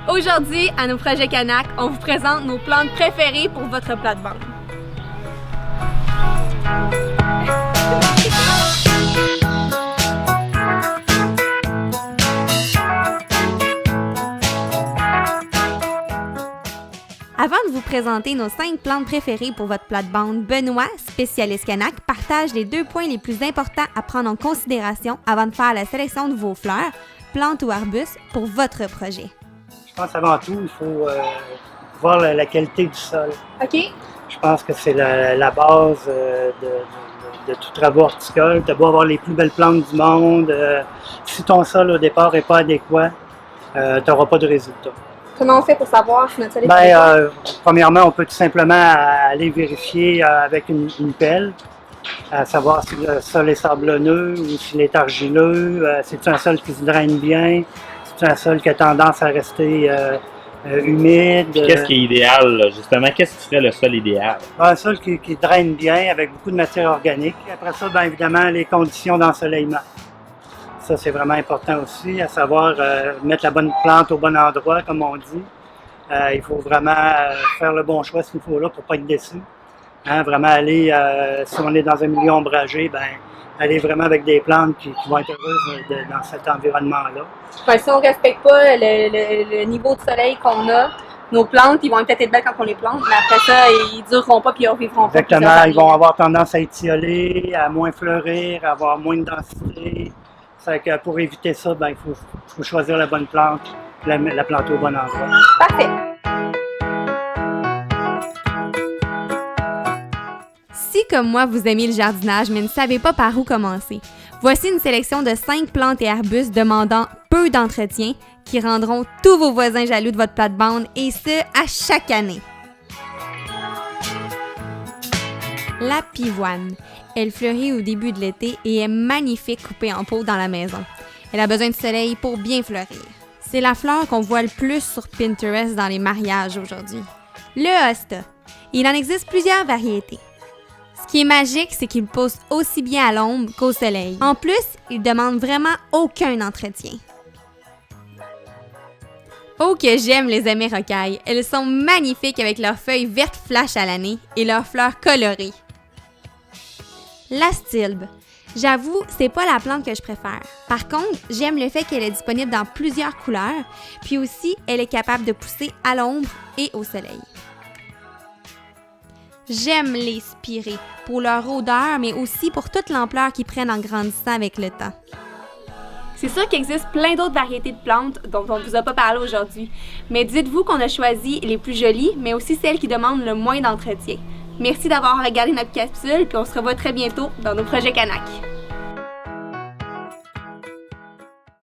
Aujourd'hui, à nos projets Canac, on vous présente nos plantes préférées pour votre plate-bande. Avant de vous présenter nos 5 plantes préférées pour votre plate-bande, Benoît, spécialiste Canac, partage les 2 points les plus importants à prendre en considération avant de faire la sélection de vos fleurs, plantes ou arbustes pour votre projet. Je pense avant tout, il faut voir la qualité du sol. OK. Je pense que c'est la base de tout travail horticole. Tu as beau avoir les plus belles plantes du monde, si ton sol au départ n'est pas adéquat, tu n'auras pas de résultat. Comment on fait pour savoir si notre sol est adéquat? Premièrement, on peut tout simplement aller vérifier avec une pelle, à savoir si le sol est sablonneux ou s'il est argileux, si c'est un sol qui se draine bien, si c'est un sol qui a tendance à rester humide. Qu'est-ce qui est idéal, là, justement? Qu'est-ce qui ferait le sol idéal? Un sol qui draine bien, avec beaucoup de matière organique. Après ça, bien évidemment, les conditions d'ensoleillement. Ça, c'est vraiment important aussi, à savoir mettre la bonne plante au bon endroit, comme on dit. Il faut vraiment faire le bon choix à ce niveau-là pour ne pas être déçu. Vraiment aller, si on est dans un milieu ombragé, aller vraiment avec des plantes qui vont être heureuses dans cet environnement-là. Si on ne respecte pas le niveau de soleil qu'on a, nos plantes, ils vont peut-être être belles quand on les plante, mais après ça, ils ne dureront pas puis ils revivront pas. Exactement, ils vont avoir tendance à étioler, à moins fleurir, à avoir moins de densité. Que pour éviter ça, il faut choisir la bonne plante, la planter au bon endroit. Parfait! Si, comme moi, vous aimez le jardinage mais ne savez pas par où commencer, voici une sélection de 5 plantes et arbustes demandant peu d'entretien qui rendront tous vos voisins jaloux de votre plate-bande et ce, à chaque année. La pivoine. Elle fleurit au début de l'été et est magnifique coupée en pot dans la maison. Elle a besoin de soleil pour bien fleurir. C'est la fleur qu'on voit le plus sur Pinterest dans les mariages aujourd'hui. Le hosta. Il en existe plusieurs variétés. Ce qui est magique, c'est qu'il pousse aussi bien à l'ombre qu'au soleil. En plus, il ne demande vraiment aucun entretien. Oh que j'aime les amérocailles! Elles sont magnifiques avec leurs feuilles vertes flash à l'année et leurs fleurs colorées. L'astilbe. J'avoue, c'est pas la plante que je préfère. Par contre, j'aime le fait qu'elle est disponible dans plusieurs couleurs, puis aussi, elle est capable de pousser à l'ombre et au soleil. J'aime les spirées pour leur odeur, mais aussi pour toute l'ampleur qu'ils prennent en grandissant avec le temps. C'est sûr qu'il existe plein d'autres variétés de plantes dont on ne vous a pas parlé aujourd'hui, mais dites-vous qu'on a choisi les plus jolies, mais aussi celles qui demandent le moins d'entretien. Merci d'avoir regardé notre capsule, puis on se revoit très bientôt dans nos projets Canac.